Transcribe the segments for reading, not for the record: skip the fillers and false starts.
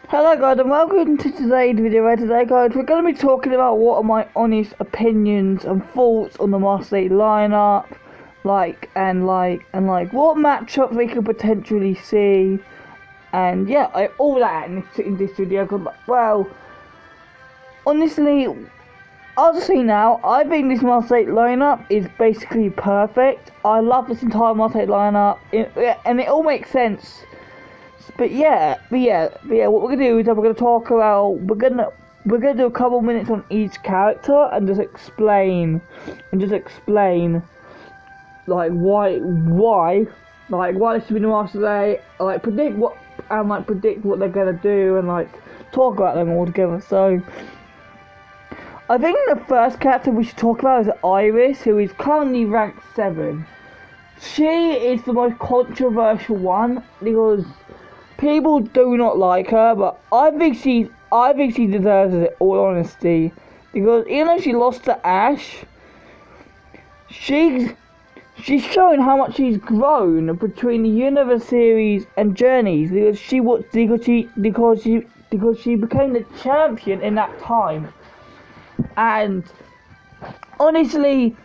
Hello guys and welcome to today's video. Right, today guys we're going to be talking about what are my honest opinions and thoughts on the Master 8 lineup, like what matchups we could potentially see, and yeah, all that in this video. Well, honestly, I'll just say now, I think this Master 8 lineup is basically perfect. I love this entire Master 8 lineup, and it all makes sense. But yeah, what we're gonna do is we're gonna talk about, we're gonna do a couple minutes on each character and just explain like why they should be the Master 8, predict what they're gonna do, and like talk about them all together. So I think the first character we should talk about is Iris, who is currently ranked 7. She is the most controversial one because people do not like her, but I think she deserves it, all honesty. Because even though she lost to Ash, she's shown how much she's grown between the Universe series and Journeys, because she became the champion in that time. And honestly,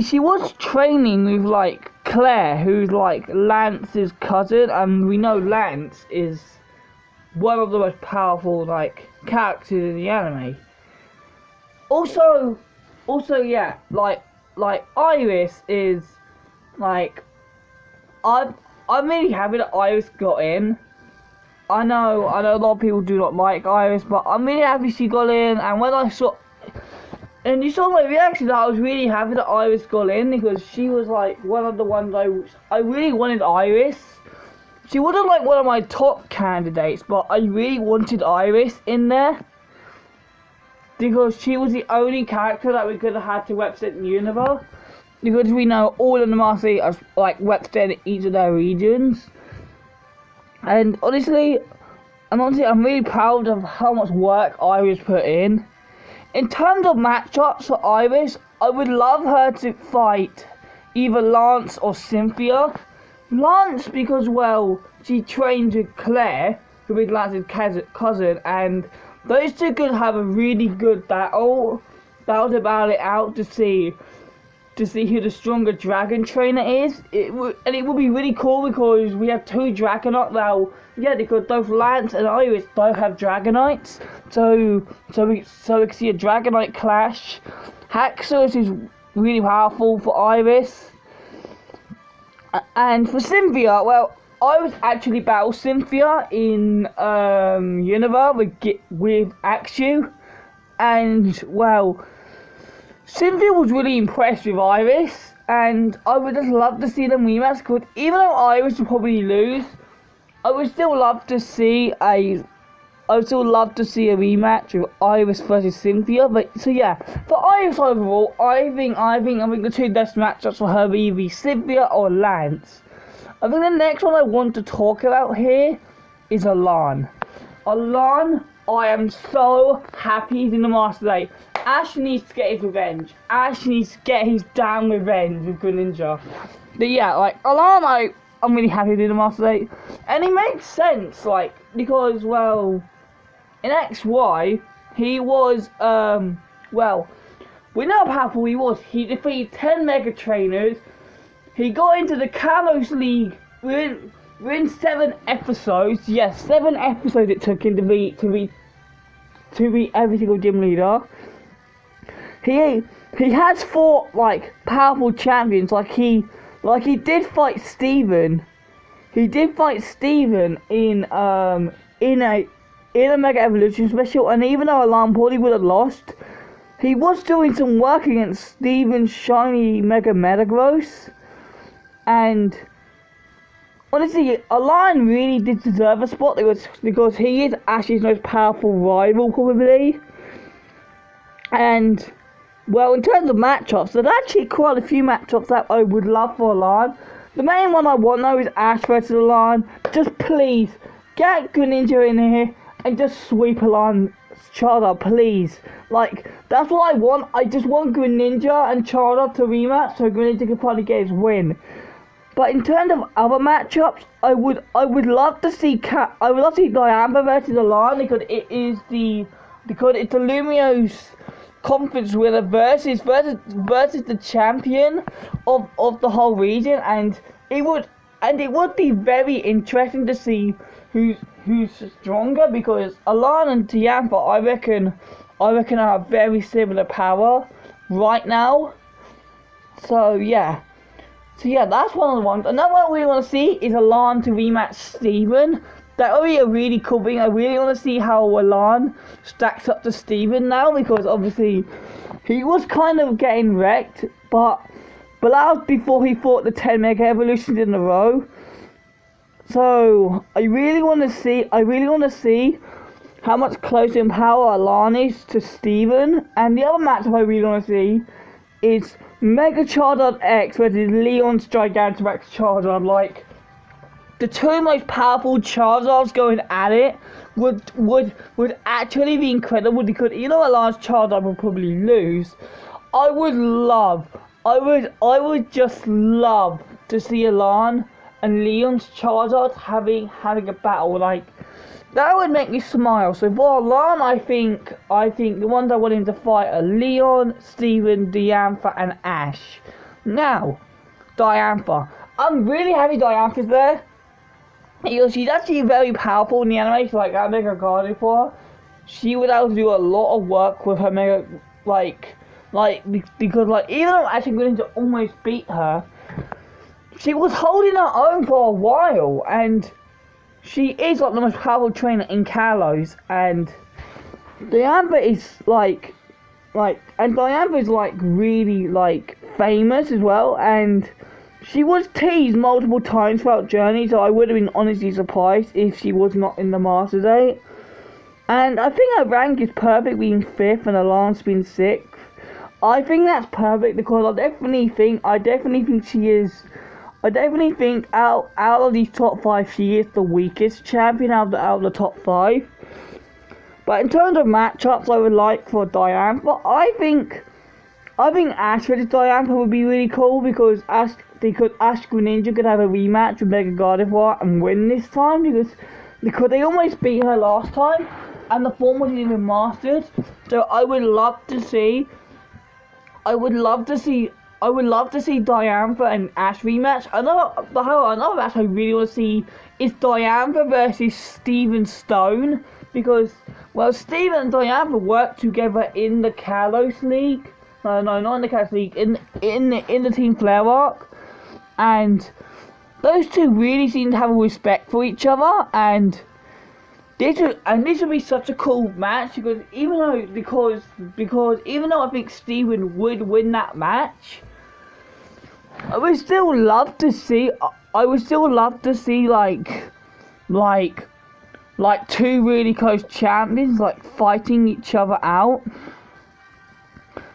she was training with like Claire, who's like Lance's cousin, and we know Lance is one of the most powerful like characters in the anime. Also, yeah, like Iris is like, I'm really happy that Iris got in. I know a lot of people do not like Iris, but I'm really happy she got in. And when I saw, and you saw my reaction, I was really happy that Iris got in, because she was like one of the ones I really wanted Iris. She wasn't like one of my top candidates, but I really wanted Iris in there, because she was the only character that we could have had to represent the universe, because we know all of the Master 8 are like representing each of their regions. And honestly, I'm really proud of how much work Iris put in. In terms of matchups for Iris, I would love her to fight either Lance or Cynthia. Lance because, well, she trains with Claire, who is Lance's cousin, and those two could have a really good battle about it out to see who the stronger dragon trainer is. It would be really cool because we have 2 Dragonite. Well, yeah, because both Lance and Iris both have Dragonites, so we can see a Dragonite clash. Haxorus is really powerful for Iris, and for Cynthia, well, Iris actually battled Cynthia in Universe with Axu, and well, Cynthia was really impressed with Iris, and I would just love to see them rematch, because even though Iris would probably lose, I would still love to see a rematch with Iris versus Cynthia. But so yeah, for Iris overall, I think the 2 best matchups for her be either Cynthia or Lance. I think the next one I want to talk about here is Alan. Alan, I am so happy he's in the Master 8. Ash needs to get his revenge. Ash needs to get his damn revenge with Greninja. But yeah, like Alan, I'm really happy he's in the Master 8. And it makes sense, like, because, well, in XY, he was, well, we know how powerful he was. He defeated 10 Mega Trainers. He got into the Kalos League. We're in 7 episodes. Yes, 7 episodes it took him to beat every single gym leader. He has fought like powerful champions. Like he did fight Steven. He did fight Steven in a Mega Evolution special, and even though Alarm probably would have lost, he was doing some work against Steven's shiny Mega Metagross. And honestly, Alarm really did deserve a spot because he is Ash's most powerful rival, probably. And well, in terms of matchups, there's actually quite a few matchups that I would love for Alan. The main one I want though is Ash versus Alan. Just please get Greninja in here and just sweep Alan's Charizard, please. Like, that's what I want. I just want Greninja and Charizard to rematch so Greninja can finally get his win. But in terms of other matchups, I would love to see Diana versus Alana because it's the Lumiose conference winner versus the champion of the whole region, and it would be very interesting to see who's stronger, because Alana and Diana, I reckon have very similar power right now. So yeah, that's one of the ones. Another one we want to see is Alana to rematch Steven. That would be a really cool thing. I really want to see how Alana stacks up to Steven now, because obviously he was kind of getting wrecked, but that was before he fought the 10 Mega Evolutions in a row. So I really want to see how much closer in power Alana is to Steven. And the other matchup I really want to see is Mega Charizard X versus Leon's Gigantamax Charizard. Like, the two most powerful Charizards going at it would actually be incredible, because you know Alana's Charizard will probably lose. I would just love to see Alana and Leon's Charizard having a battle. Like, that would make me smile. So for Alana, I think the ones I want him to fight are Leon, Steven, Diantha, and Ash. Now, Diantha. I'm really happy Diantha's there, because she's actually very powerful in the anime. She's like that Mega Guardian for her. She would have to do a lot of work with her Mega, because even though Ash is going to almost beat her, she was holding her own for a while, and she is like the most powerful trainer in Kalos. And Diantha is really famous as well, and she was teased multiple times throughout Journey, so I would have been honestly surprised if she was not in the Masters 8. And I think her rank is perfect, being 5th and Alana's being 6th. I think that's perfect, because I definitely think she is. I definitely think out of these top 5, she is the weakest champion out of the top 5. But in terms of matchups, I would like for Diantha. I think Ash versus Diantha would be really cool, because Ash Greninja could have a rematch with Mega Gardevoir and win this time, because they almost beat her last time and the form wasn't even mastered. So I would love to see Diantha and Ash rematch. Another match I really want to see is Diantha versus Steven Stone, because, well, Steven and Diantha work together in the Kalos League. No, not in the Kalos League, in the Team Flare arc. And those two really seem to have a respect for each other, and this would be such a cool match, because even though I think Steven would win that match, I would still love to see like two really close champions fighting each other out.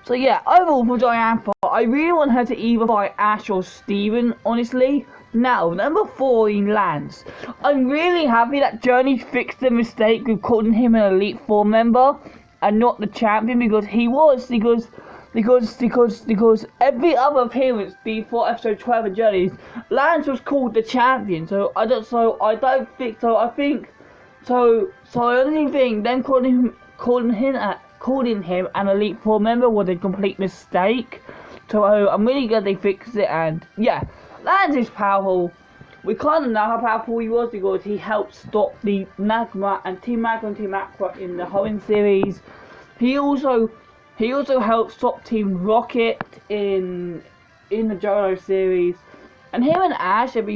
So yeah, overall for Diantha, I really want her to either fight Ash or Steven, honestly. Now, number 14, Lance. I'm really happy that Journey fixed the mistake with calling him an Elite Four member and not the champion, because every other appearance before episode 12 of Journey, Lance was called the champion. So I honestly think them calling him an Elite Four member was a complete mistake. So I'm really glad they fixed it. And yeah, Lance is powerful. We kind of know how powerful he was, because he helped stop the Magma and Team Aqua in the Hoenn series. He also helped stop Team Rocket in the Johto series. And him and Ash have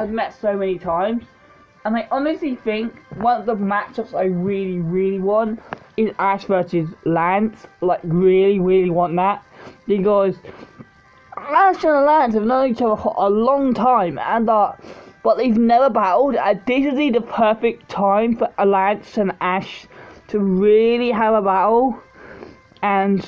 met so many times. And I honestly think one of the matchups I really, really want is Ash versus Lance. Really want that, because Ash and Lance have known each other for a long time, but they've never battled. And this would be the perfect time for Lance and Ash to really have a battle. And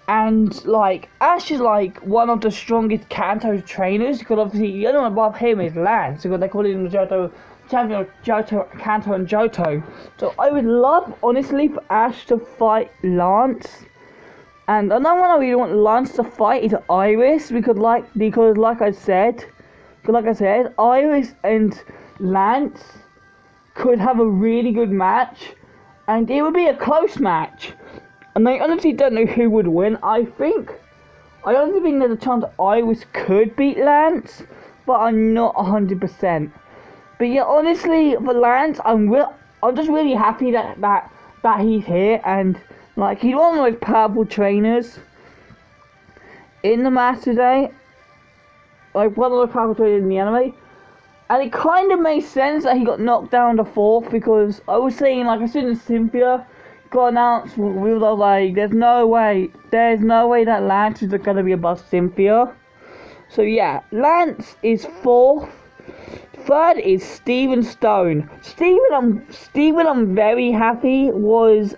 Ash is one of the strongest Kanto trainers, because obviously the only one above him is Lance, because they call him the Johto champion of Johto, Kanto and Johto. So I would love, honestly, for Ash to fight Lance, And another one I really want Lance to fight is Iris, because like I said, Iris and Lance could have a really good match, and it would be a close match. And I honestly don't know who would win. I honestly think there's a chance Iris could beat Lance, but I'm not 100%. But yeah, honestly, for Lance, I'm just really happy that he's here, and like he's one of the most powerful trainers in the match today. Like one of the most powerful trainers in the anime. And it kind of makes sense that he got knocked down to 4th, because I was saying, like, as soon as Cynthia got announced, we were like, there's no way that Lance is going to be above Cynthia. So yeah, Lance is 4th. 3rd is Steven Stone. Steven, I'm very happy was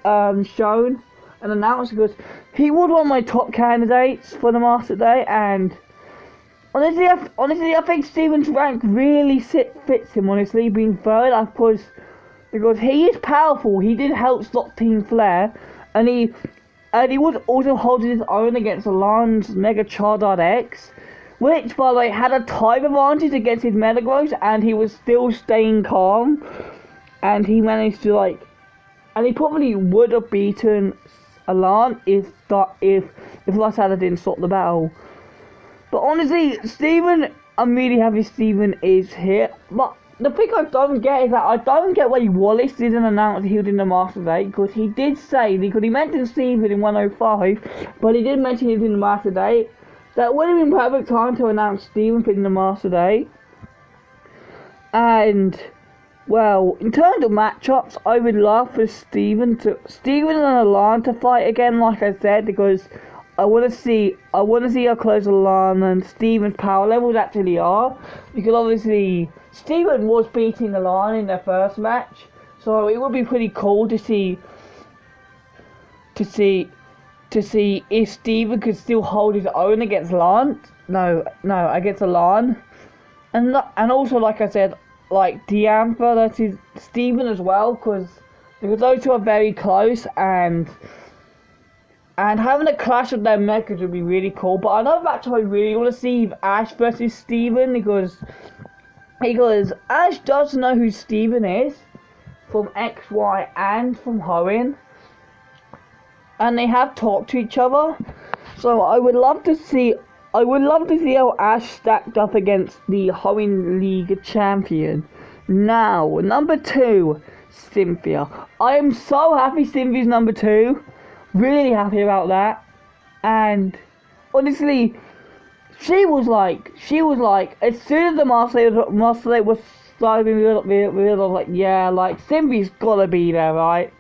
shown and announced, because he was one of my top candidates for the Master Day, and honestly, I think Steven's rank really fits him, honestly, being 3rd, because he is powerful. He did help stop Team Flare, and he was also holding his own against Alon's Mega Charizard X, which, by the way, had a time advantage against his Metagross, and he was still staying calm, and he managed to, like, and he probably would have beaten Alon if Lysada didn't stop the battle. But honestly, Steven, I'm really happy Steven is here. But the thing I don't get is that I don't get why Wallace didn't announce he was in the Master Day, because he did say, because he mentioned Steven in 105, but he did mention he was in the Master Day. That would have been perfect time to announce Steven in the Master Day. And, well, in terms of matchups, I would love for Steven and Alon to fight again, like I said, because I want to see how close Alon and Steven's power levels actually are, because obviously Steven was beating Alon in their first match, so it would be pretty cool to see if Steven could still hold his own against against Alon, and also, like I said, like Diantha versus Steven as well, because those two are very close, and having a clash of their mechas would be really cool. But another match I really want to see is Ash versus Steven, because Ash does know who Steven is from XY and from Hoenn, and they have talked to each other. So I would love to see how Ash stacked up against the Hoenn League champion. Now, number 2, Cynthia. I am so happy Cynthia's number 2. Really happy about that. And honestly, she was like, as soon as the Master Day was starting, we were like, yeah, like, Cynthia's gotta be there, right?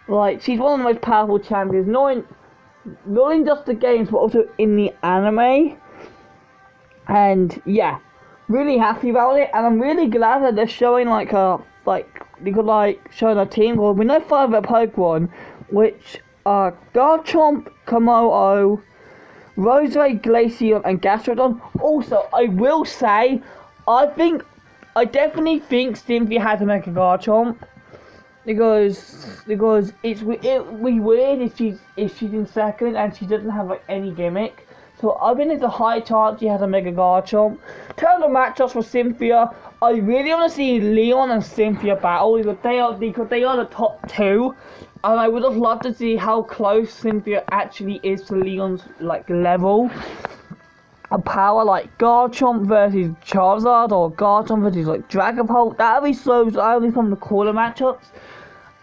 Like, she's one of the most powerful champions, not in just the games, but also in the anime. And yeah, really happy about it, and I'm really glad that they're showing showing a team. Well, we know 5 at Pokemon, which are Garchomp, Komodo, Roserade, Glaceon, and Gastrodon. Also, I will say, I definitely think Cynthia has to make a Garchomp, because it would be weird if she's in 2nd and she doesn't have like any gimmick. So I think there's a high chance she has a Mega Garchomp. In terms of matchups for Cynthia, I really want to see Leon and Cynthia battle, because they are the top 2. And I would have loved to see how close Cynthia actually is to Leon's like level of power, like Garchomp versus Charizard, or Garchomp versus like Dragapult. That'd be some of the cooler matchups.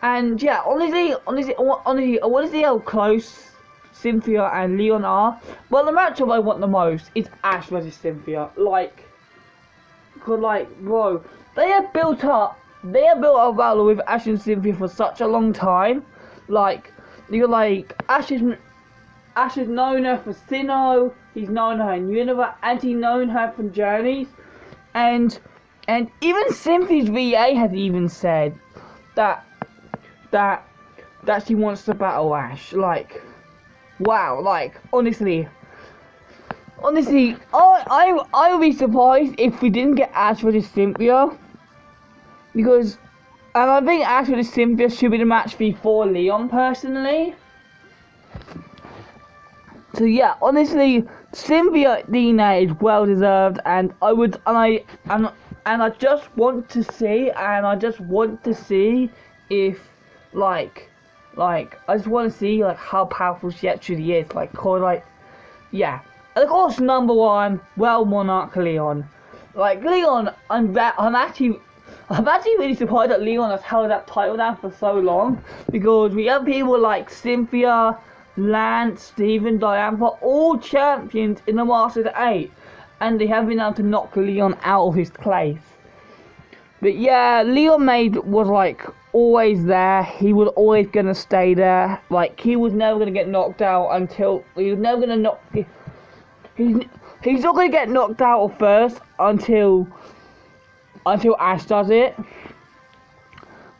And yeah, honestly, I want to see how close Cynthia and Leon are. But the matchup I want the most is Ash versus Cynthia. Bro, they have built up a battle with Ash and Cynthia for such a long time. Ash has known her for Sinnoh, he's known her in Unova, and he's known her from Journeys. And even Cynthia's VA has even said that she wants to battle Ash. Like, wow, like, honestly, I would be surprised if we didn't get Ash versus Cynthia, and I think Ash versus Cynthia should be the match before Leon, personally. So yeah, honestly, Cynthia Dina is well deserved, and I just want to see, if I just want to see how powerful she actually is, yeah. And of course, number one, well, Monarch Leon. Leon, I'm actually really surprised that Leon has held that title down for so long, because we have people like Cynthia, Lance, Steven, Diane, for all champions in the Masters 8, and they have been able to knock Leon out of his place. But yeah, Leon was always there. He was always gonna stay there. He was never gonna get knocked out until he was never gonna knock. He's not gonna get knocked out first until Ash does it.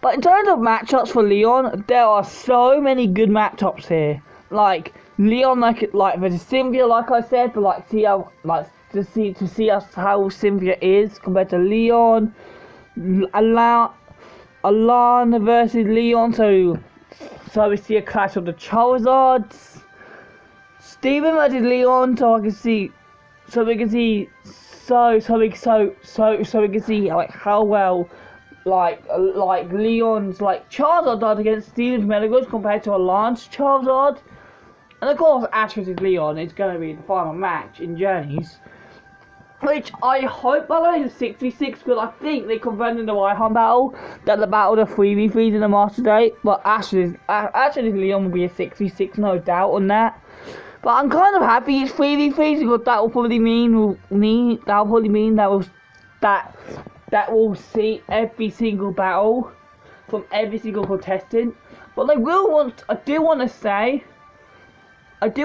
But in terms of matchups for Leon, there are so many good matchups here. Leon, versus Cynthia, like I said, but see how to see how Cynthia is compared to Leon. Alana versus Leon, so we see a clash of the Charizards. Steven versus Leon, so we can see how well Leon's Charizard does against Steven's Metagross compared to Alana's Charizard. And of course, Ash vs Leon is going to be the final match in Journeys, which I hope, by the way, is 66, because I think they confirmed in the Raihan battle that the battle of 3v3s in the Master Day, but Ash vs Leon will be a 66, no doubt on that. But I'm kind of happy it's 3v3s, because that will probably mean that will see every single battle from every single contestant. But I do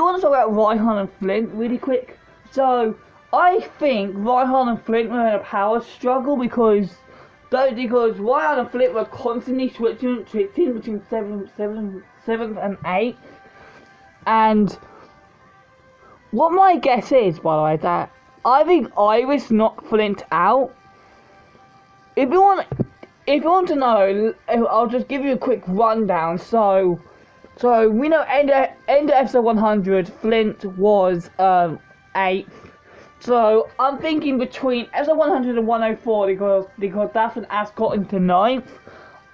want to talk about Raihan and Flint really quick. So I think Raihan and Flint were in a power struggle because Raihan and Flint were constantly switching between 7th and 8th. And what my guess is, by the way, that I think Iris knocked Flint out. If you want to know, I'll just give you a quick rundown. So we know end of episode 100, Flint was 8th. So I'm thinking between episode 100 and 104, because that's when Ash got into 9th.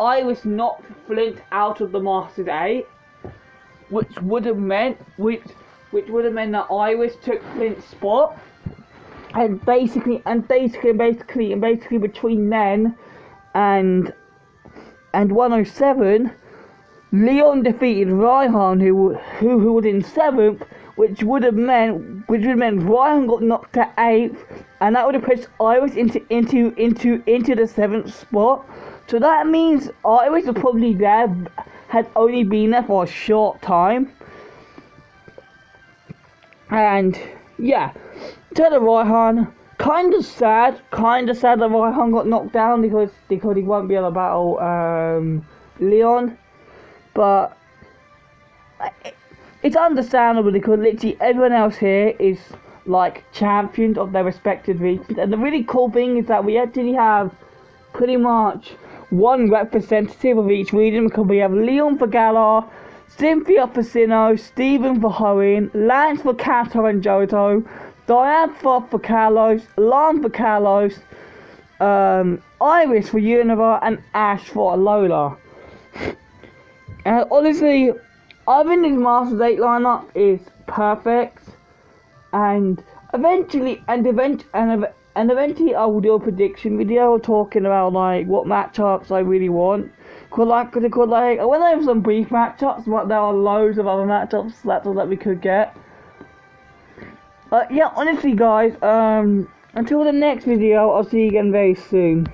Iris knocked Flint out of the Masters 8, which would have meant that Iris took Flint's spot. And basically between then and 107, Leon defeated Raihan, who was in 7th, which would have meant Raihan got knocked to 8th, and that would have pushed Iris into the 7th spot. So that means Iris was probably had only been there for a short time. And yeah, to the Raihan, kind of sad that Raihan got knocked down because he won't be able to battle Leon. But it's understandable because literally everyone else here is champions of their respective regions. And the really cool thing is that we actually have pretty much one representative of each region, because we have Leon for Galar, Cynthia for Sinnoh, Steven for Hoenn, Lance for Kanto and Johto, Diane for Kalos, Lan for Kalos, Iris for Unova, and Ash for Alola. And honestly, I think this Masters 8 lineup is perfect, and eventually I will do a prediction video talking about what matchups I really want. I went over some brief matchups, but there are loads of other matchups that we could get. Yeah, honestly guys, until the next video, I'll see you again very soon.